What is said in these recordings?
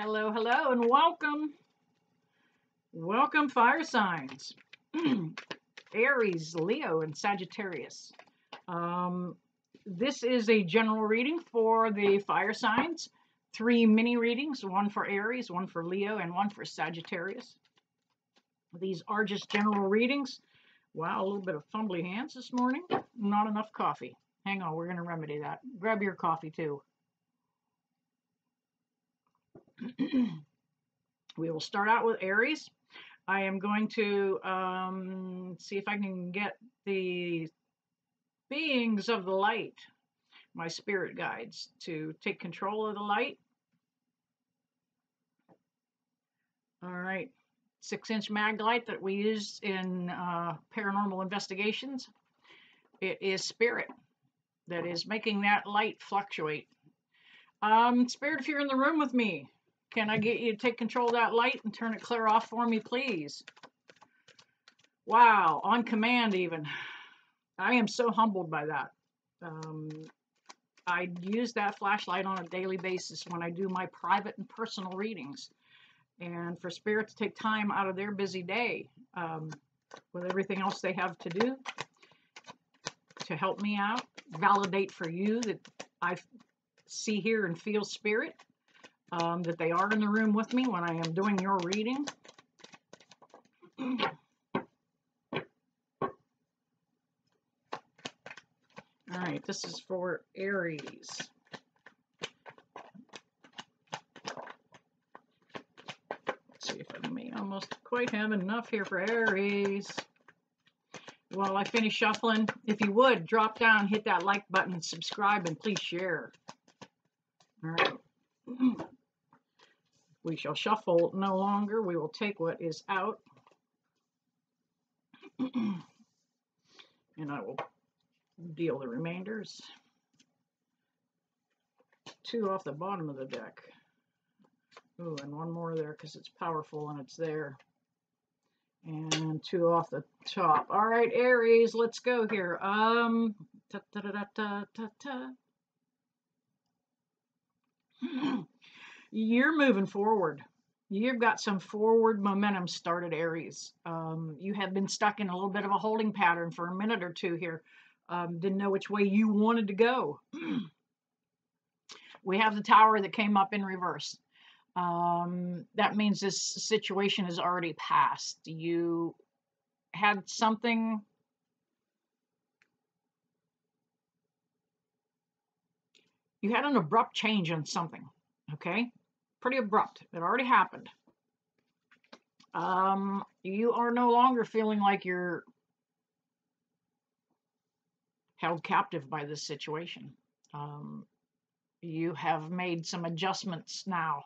Hello, hello, and welcome. Welcome, fire signs. Aries, Leo, and Sagittarius. This is a general reading for the fire signs. 3 mini readings, one for Aries, one for Leo, and one for Sagittarius. These are just general readings. Wow, a little bit of fumbly hands this morning. Not enough coffee. Hang on, we're going to remedy that. Grab your coffee too. We will start out with Aries. I am going to see if I can get the beings of the light, my spirit guides, to take control of the light. All right, 6-inch mag light that we use in paranormal investigations. It is spirit that is making that light fluctuate. Spirit, if you're in the room with me, can I get you to take control of that light and turn it clear off for me, please? Wow, on command even. I am so humbled by that. I use that flashlight on a daily basis when I do my private and personal readings. And for Spirit to take time out of their busy day, with everything else they have to do, to help me out, validate for you that I see, hear, and feel Spirit, that they are in the room with me when I am doing your reading. All right, this is for Aries. Let's see if I may almost quite have enough here for Aries. While I finish shuffling, if you would, drop down, hit that like button, and subscribe, and please share. All right. We shall shuffle no longer. We will take what is out. And I will deal the remainders. 2 off the bottom of the deck. Ooh, and 1 more there because it's powerful and it's there. And 2 off the top. All right, Aries, let's go here. You're moving forward. You've got some forward momentum started, Aries. You have been stuck in a little bit of a holding pattern for a minute or two here. Didn't know which way you wanted to go. We have the Tower that came up in reverse. That means this situation is already passed. You had something. You had an abrupt change on something. Okay? Pretty abrupt. It already happened. You are no longer feeling like you're held captive by this situation. You have made some adjustments now.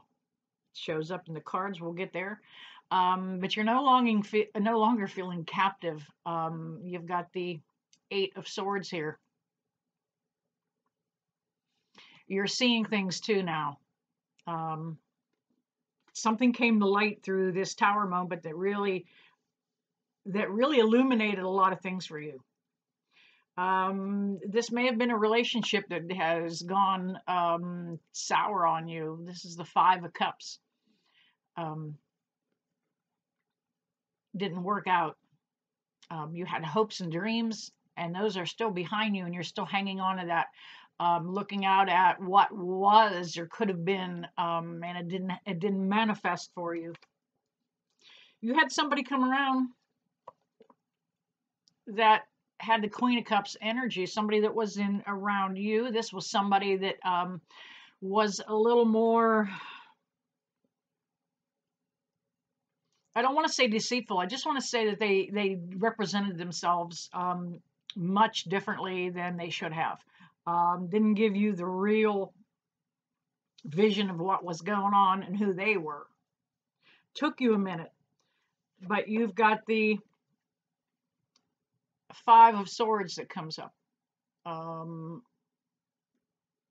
It shows up in the cards. We'll get there. But you're no longer feeling captive. You've got the 8 of Swords here. You're seeing things too now. Something came to light through this Tower moment that really illuminated a lot of things for you. This may have been a relationship that has gone sour on you. This is the 5 of Cups. Didn't work out. You had hopes and dreams, and those are still behind you, and you're still hanging on to that. Looking out at what was or could have been, and it didn't manifest for you. You had somebody come around that had the Queen of Cups energy, somebody that was in around you. This was somebody that was a little more, I don't want to say deceitful. I just want to say that they represented themselves much differently than they should have. Didn't give you the real vision of what was going on and who they were. Took you a minute, but you've got the 5 of Swords that comes up.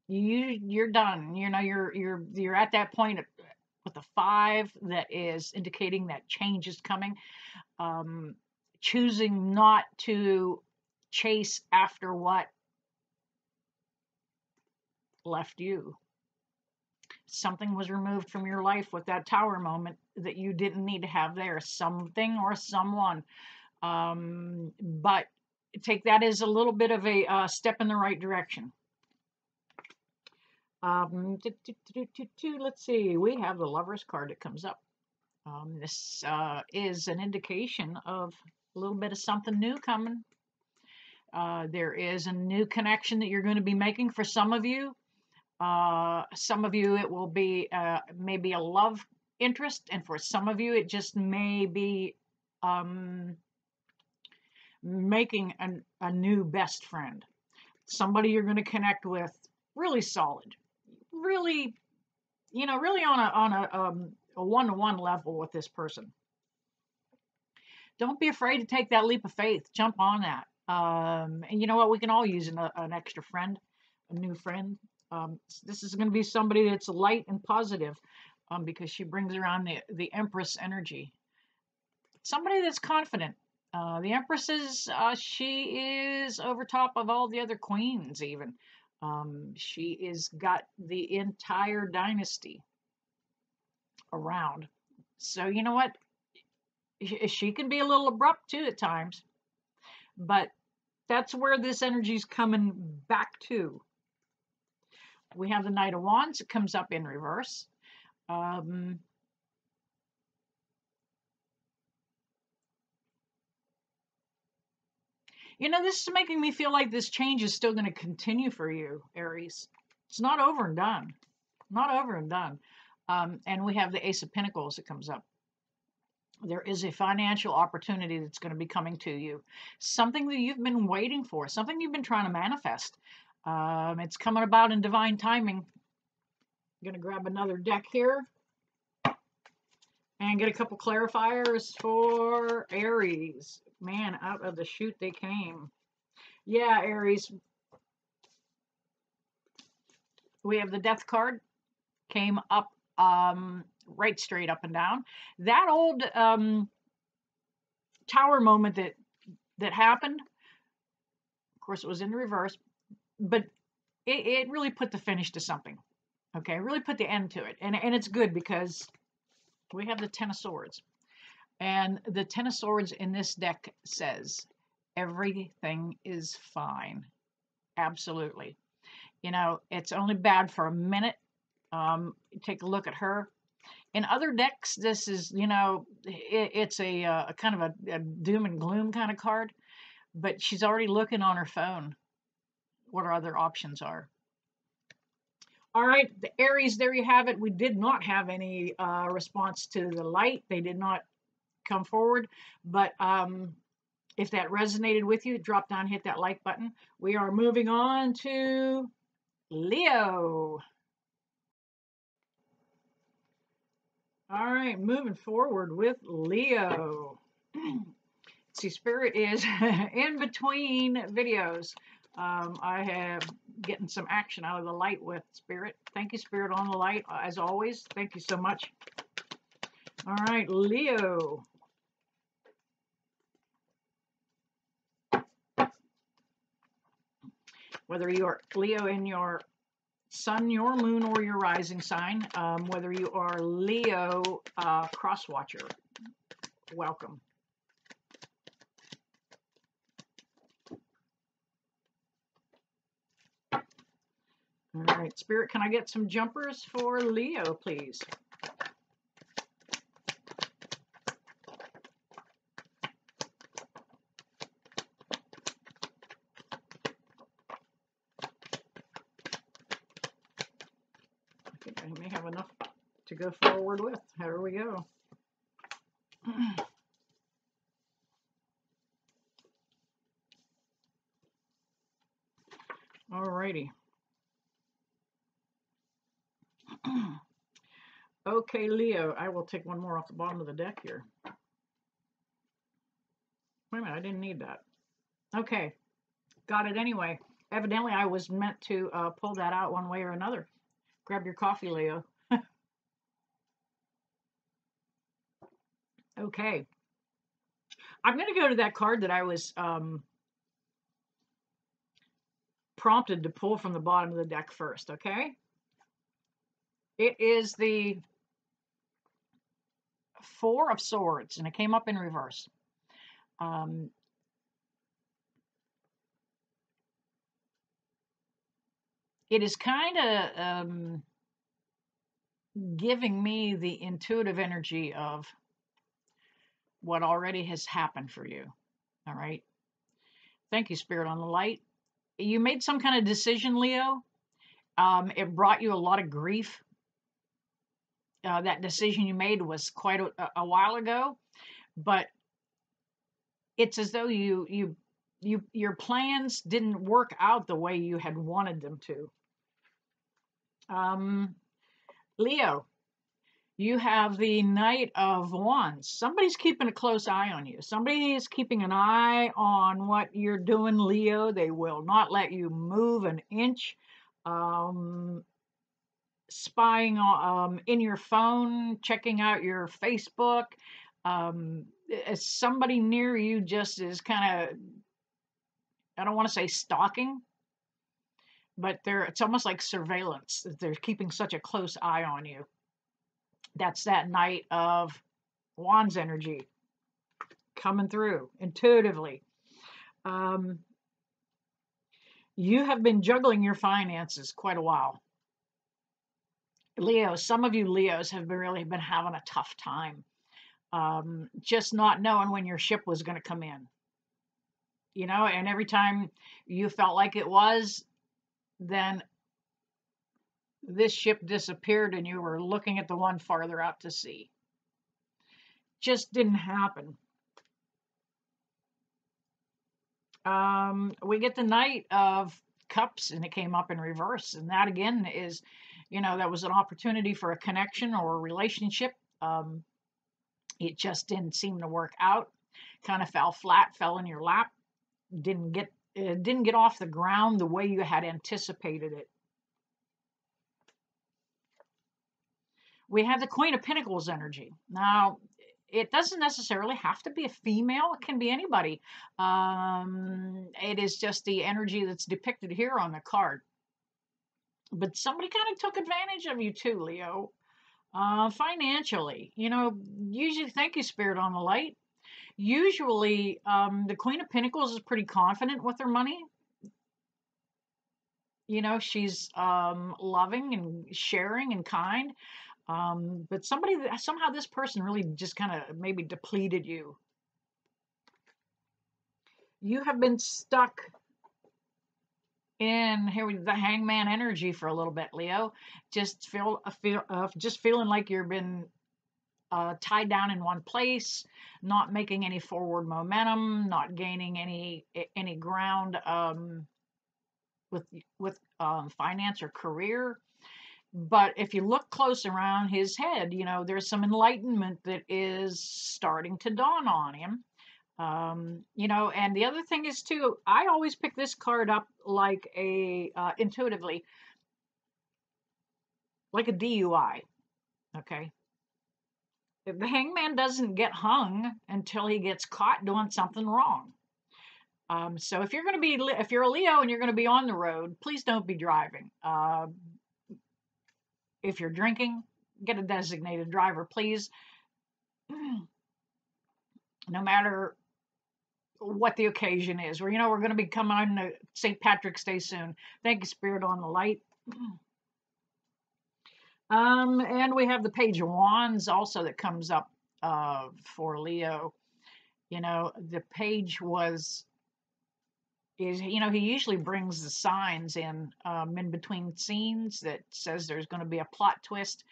You're done. You know, you're at that point with the 5 that is indicating that change is coming. Choosing not to chase after what left you. Something was removed from your life with that Tower moment that you didn't need to have there. Something or someone. But take that as a little bit of a step in the right direction. Let's see. We have the Lover's card that comes up. This is an indication of a little bit of something new coming. There is a new connection that you're going to be making for some of you. Some of you, it will be maybe a love interest, and for some of you, it just may be making a new best friend. Somebody you're going to connect with really solid, really, really on a one-to-one level with this person. Don't be afraid to take that leap of faith. Jump on that. And you know what? We can all use an extra friend, a new friend. This is going to be somebody that's light and positive because she brings around the Empress energy. Somebody that's confident. The Empress she is over top of all the other queens even. She is got the entire dynasty around. So you know what? She can be a little abrupt too at times, but that's where this energy is coming back to. We have the Knight of Wands. It comes up in reverse. This is making me feel like this change is still going to continue for you, Aries. It's not over and done. Not over and done. And we have the Ace of Pentacles that comes up. There is a financial opportunity that's going to be coming to you. Something that you've been waiting for. Something you've been trying to manifest. It's coming about in divine timing. I'm going to grab another deck here. And get a couple clarifiers for Aries. Man, out of the chute they came. Yeah, Aries. We have the Death card. Came up right straight up and down. That old Tower moment that happened, of course, it was in reverse, but it really put the finish to something. Okay, really put the end to it. And it's good because we have the Ten of Swords. And the Ten of Swords in this deck says everything is fine. Absolutely. It's only bad for a minute. Take a look at her. In other decks, this is, it's a kind of a doom and gloom kind of card. But she's already looking on her phone what her other options are. All right, the Aries, there you have it. We did not have any response to the light. They did not come forward. But if that resonated with you, drop down, hit that like button. We are moving on to Leo. All right, moving forward with Leo. See, Spirit is in between videos. I have getting some action out of the light with Spirit. Thank you, Spirit, on the light, as always. Thank you so much. All right, Leo. Whether you are Leo in your sun, your moon, or your rising sign, whether you are Leo cross watcher, welcome. All right, Spirit, can I get some jumpers for Leo, please? I think I may have enough to go forward with. Here we go. All righty. Okay, Leo, I will take one more off the bottom of the deck here. Wait a minute, I didn't need that. Okay, got it anyway. Evidently, I was meant to pull that out one way or another. Grab your coffee, Leo. Okay. I'm going to go to that card that I was prompted to pull from the bottom of the deck first, okay? It is the Four of Swords, and it came up in reverse. It is kind of giving me the intuitive energy of what already has happened for you. All right. Thank you, Spirit on the Light. You made some kind of decision, Leo. It brought you a lot of grief. That decision you made was quite a while ago, but it's as though your plans didn't work out the way you had wanted them to. Leo, you have the Knight of Wands. Somebody's keeping a close eye on you. Somebody is keeping an eye on what you're doing, Leo. They will not let you move an inch. Spying in your phone, checking out your Facebook. Somebody near you just is kind of, I don't want to say stalking, but it's almost like surveillance. They're keeping such a close eye on you. That's that Knight of Wands energy coming through intuitively. You have been juggling your finances quite a while. Leo, some of you Leos have really been having a tough time. Just not knowing when your ship was going to come in. You know, and every time you felt like it was, then this ship disappeared and you were looking at the one farther out to sea. Just didn't happen. We get the Knight of Cups, and it came up in reverse. And that again is, that was an opportunity for a connection or a relationship. It just didn't seem to work out. Kind of fell flat, fell in your lap. Didn't get off the ground the way you had anticipated it. We have the Queen of Pentacles energy. Now, it doesn't necessarily have to be a female. It can be anybody. It is just the energy that's depicted here on the card. But somebody kind of took advantage of you too, Leo. Financially. Usually, thank you, Spirit on the Light. Usually, the Queen of Pentacles is pretty confident with her money. She's loving and sharing and kind. But somehow this person really just kind of maybe depleted you. You have been stuck in here with the Hangman energy for a little bit, Leo. Just feeling like you've been tied down in one place, not making any forward momentum, not gaining any ground with finance or career. But if you look close around his head, there's some enlightenment that is starting to dawn on him. And the other thing is too, I always pick this card up like intuitively, like a DUI. Okay. The Hangman doesn't get hung until he gets caught doing something wrong. So if you're a Leo and you're going to be on the road, please don't be driving. If you're drinking, get a designated driver, please. No matter what the occasion is. We're going to be coming on to St. Patrick's Day soon. Thank you, Spirit on the Light. And we have the Page of Wands also that comes up for Leo. The page he usually brings the signs in between scenes that says there's going to be a plot twist.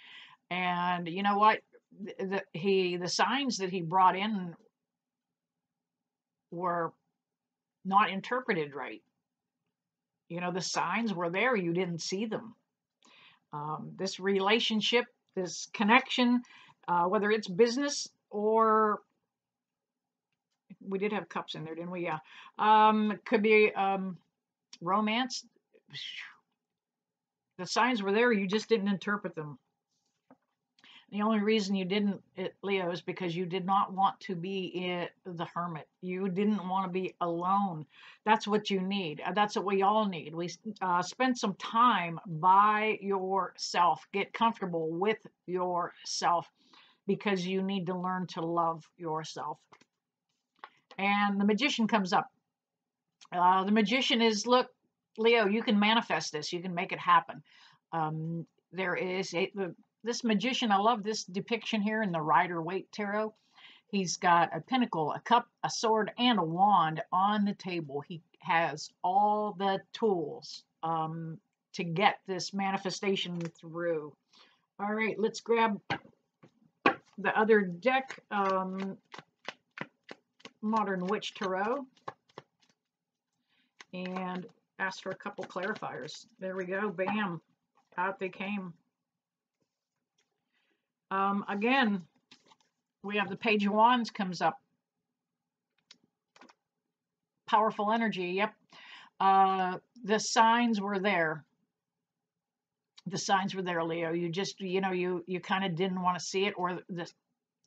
And you know what? The signs that he brought in were not interpreted right. The signs were there, you didn't see them. This relationship, this connection, whether it's business or we did have cups in there, didn't we? Yeah. It could be romance. The signs were there, you just didn't interpret them. The only reason you didn't, Leo, is because you did not want to be the hermit. You didn't want to be alone. That's what you need. That's what we all need. We spend some time by yourself. Get comfortable with yourself because you need to learn to love yourself. And the Magician comes up. The Magician is, look, Leo, you can manifest this. You can make it happen. There is this Magician. I love this depiction here in the Rider-Waite Tarot. He's got a pentacle, a cup, a sword, and a wand on the table. He has all the tools to get this manifestation through. All right, let's grab the other deck, Modern Witch Tarot, and ask for a couple clarifiers. There we go. Bam. Out they came. Again, we have the Page of Wands comes up. Powerful energy. Yep. The signs were there. The signs were there, Leo. You just, you kind of didn't want to see it, or the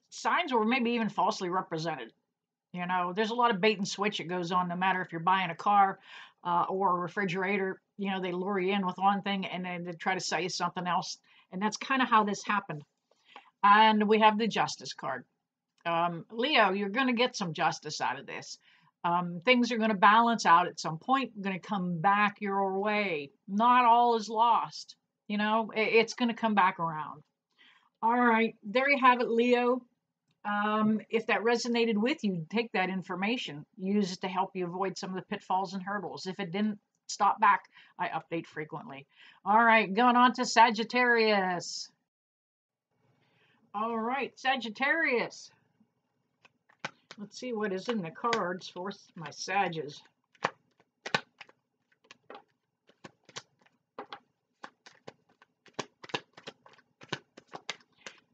signs were maybe even falsely represented. There's a lot of bait and switch that goes on, no matter if you're buying a car or a refrigerator. They lure you in with one thing and then they try to sell you something else. And that's kind of how this happened. And we have the Justice card. Leo, you're going to get some justice out of this. Things are going to balance out at some point, going to come back your way. Not all is lost. It's going to come back around. All right, there you have it, Leo. If that resonated with you, take that information, use it to help you avoid some of the pitfalls and hurdles. If it didn't, stop back. I update frequently. All right, going on to Sagittarius. All right, Sagittarius. Let's see what is in the cards for my Sages.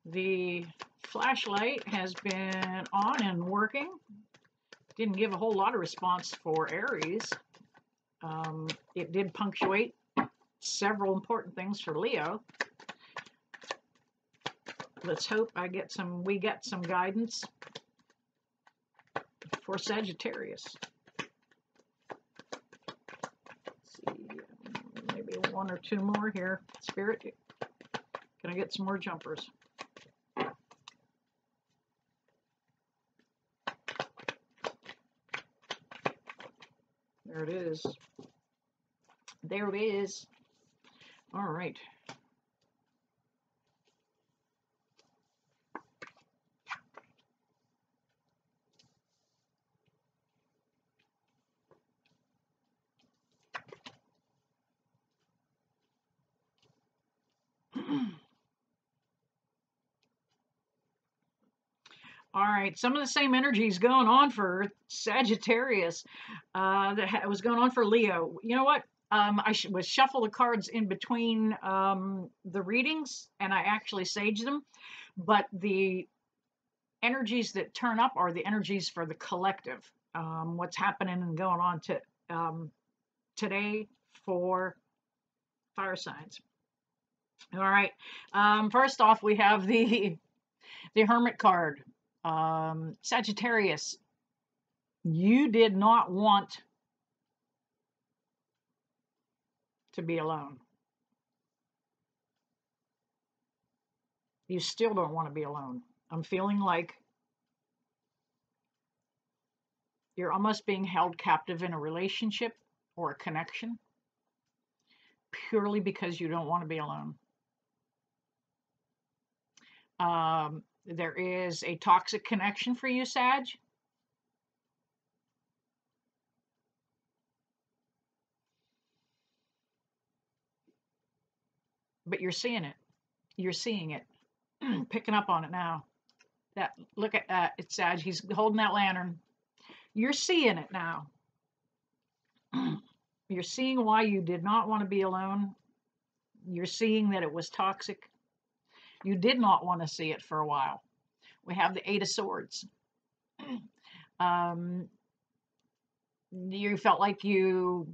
The flashlight has been on and working. Didn't give a whole lot of response for Aries. It did punctuate several important things for Leo. Let's hope we get some guidance for Sagittarius. Let's see, maybe one or two more here. Spirit, can I get some more jumpers? There it is. There it is. All right. All right, some of the same energies going on for Sagittarius that was going on for Leo. You know what? I was shuffle the cards in between the readings, and I actually sage them. But the energies that turn up are the energies for the collective. What's happening and going on today for fire signs. All right. First off, we have the Hermit card. Sagittarius, you did not want to be alone. You still don't want to be alone. I'm feeling like you're almost being held captive in a relationship or a connection purely because you don't want to be alone. There is a toxic connection for you, Sag. But you're seeing it. You're seeing it. Picking up on it now. Look at that. It's Sag. He's holding that lantern. You're seeing it now. You're seeing why you did not want to be alone. You're seeing that it was toxic. You did not want to see it for a while. We have the Eight of Swords. You felt like your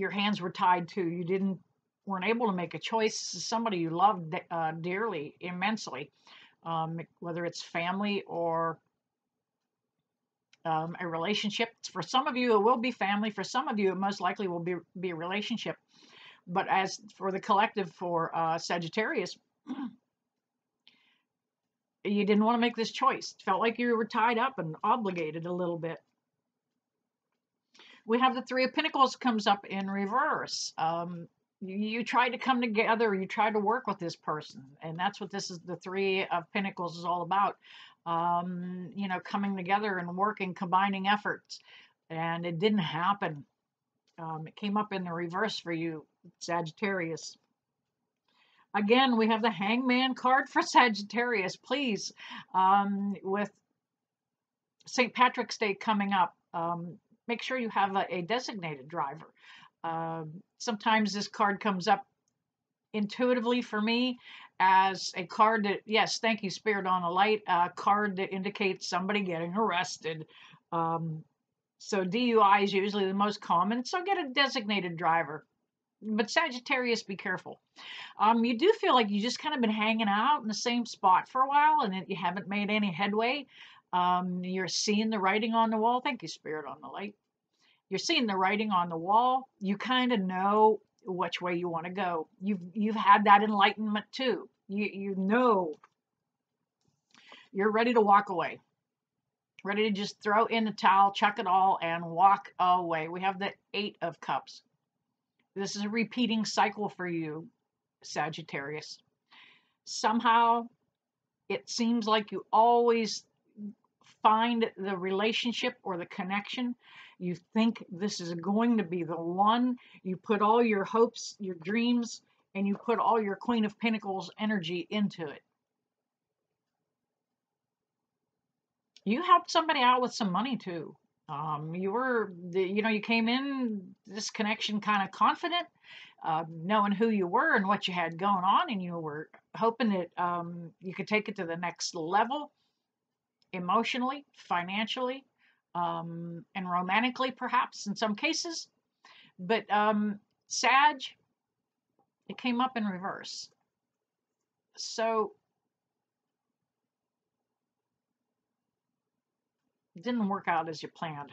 hands were tied too. You didn't weren't able to make a choice. This is somebody you love dearly, immensely, whether it's family or a relationship. For some of you, it will be family. For some of you, it most likely will be a relationship. But as for the collective, for Sagittarius, you didn't want to make this choice. It felt like you were tied up and obligated a little bit. We have the Three of Pentacles comes up in reverse. You tried to come together, you tried to work with this person, and that's what this is. The Three of Pentacles is all about. You know, coming together and working, combining efforts, and it didn't happen. It came up in the reverse for you, Sagittarius. Again, we have the Hangman card for Sagittarius. Please, with St. Patrick's Day coming up, make sure you have a designated driver. Sometimes this card comes up intuitively for me as a card that, yes, thank you, Spirit on the Light, a card that indicates somebody getting arrested. So DUI is usually the most common, so get a designated driver. But Sagittarius, be careful. You do feel like you just kind of been hanging out in the same spot for a while and you haven't made any headway. You're seeing the writing on the wall. Thank you, Spirit on the Light. You're seeing the writing on the wall. You kind of know which way you want to go. You've had that enlightenment too. You know you're ready to walk away. Ready to just throw in the towel, chuck it all, and walk away. We have the Eight of Cups. This is a repeating cycle for you, Sagittarius. Somehow, it seems like you always find the relationship or the connection. You think this is going to be the one. You put all your hopes, your dreams, and you put all your Queen of Pentacles energy into it. You helped somebody out with some money too. You came in this connection kind of confident, knowing who you were and what you had going on, and you were hoping that you could take it to the next level, emotionally, financially, and romantically, perhaps in some cases. But Sag, it came up in reverse. So it didn't work out as you planned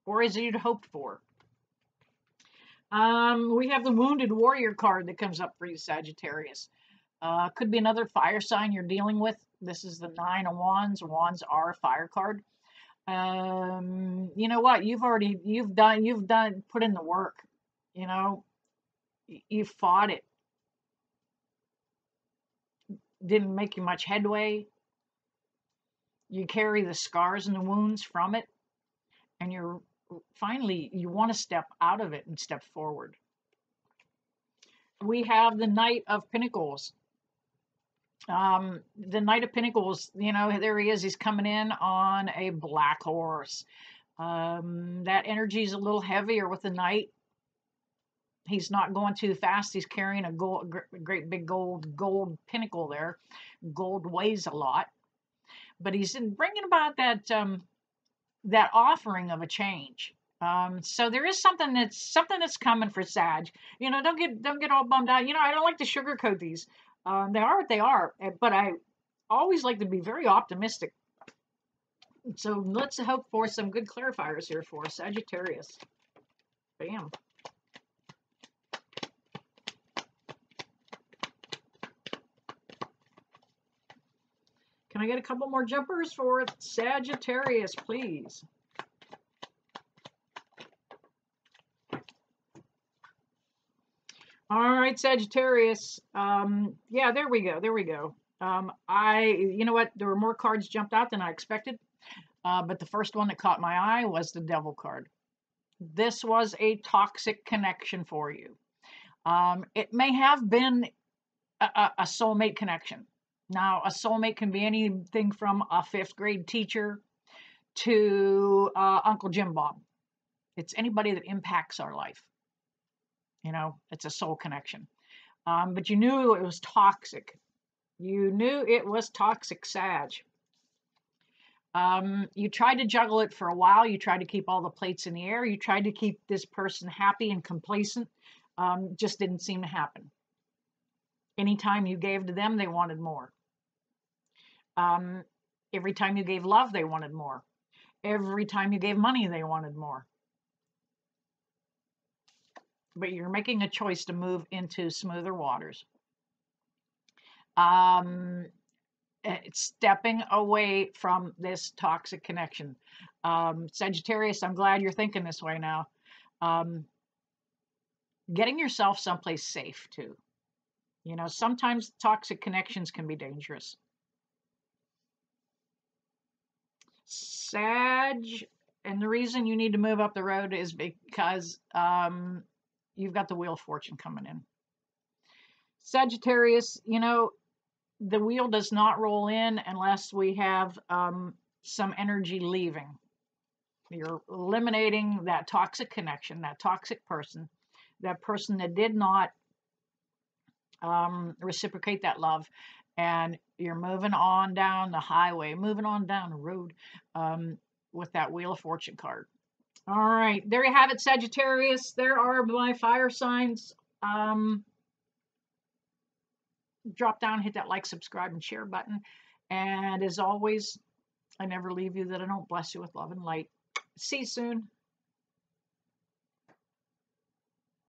or as you'd hoped for. We have the Wounded Warrior card that comes up for you, Sagittarius. Could be another fire sign you're dealing with. This is the Nine of Wands. Wands are a fire card. You know what? You've put in the work. You know, you fought it. Didn't make you much headway. You carry the scars and the wounds from it, and you want to step out of it and step forward. We have the Knight of Pentacles. The Knight of Pentacles, you know, there he is. He's coming in on a black horse. That energy is a little heavier with the Knight. He's not going too fast. He's carrying a great big gold pinnacle there. Gold weighs a lot, but he's bringing about that offering of a change. So there is something that's coming for Sag. You know, don't get all bummed out. You know, I don't like to sugarcoat these. They are what they are, but I always like to be very optimistic. So let's hope for some good clarifiers here for Sagittarius. Bam. Can I get a couple more jumpers for Sagittarius, please? All right, Sagittarius. Yeah, there we go. There we go. You know what? There were more cards jumped out than I expected. But the first one that caught my eye was the Devil card. This was a toxic connection for you. It may have been a soulmate connection. Now, a soulmate can be anything from a 5th grade teacher to Uncle Jim Bob. It's anybody that impacts our life. You know, it's a soul connection. But you knew it was toxic. You knew it was toxic, Sag. You tried to juggle it for a while. You tried to keep all the plates in the air. You tried to keep this person happy and complacent. just didn't seem to happen. Anytime you gave to them, they wanted more. Every time you gave love, they wanted more. Every time you gave money, they wanted more. But you're making a choice to move into smoother waters. Stepping away from this toxic connection. Sagittarius, I'm glad you're thinking this way now. Getting yourself someplace safe too. You know, sometimes toxic connections can be dangerous. Sag, and the reason you need to move up the road is because you've got the Wheel of Fortune coming in. Sagittarius, you know, the wheel does not roll in unless we have some energy leaving. You're eliminating that toxic connection, that toxic person, that person that did not reciprocate that love, and you're moving on down the highway, moving on down the road with that Wheel of Fortune card. All right, there you have it, Sagittarius. There are my fire signs. Drop down, hit that like, subscribe, and share button. And as always, I never leave you that I don't bless you with love and light. See you soon.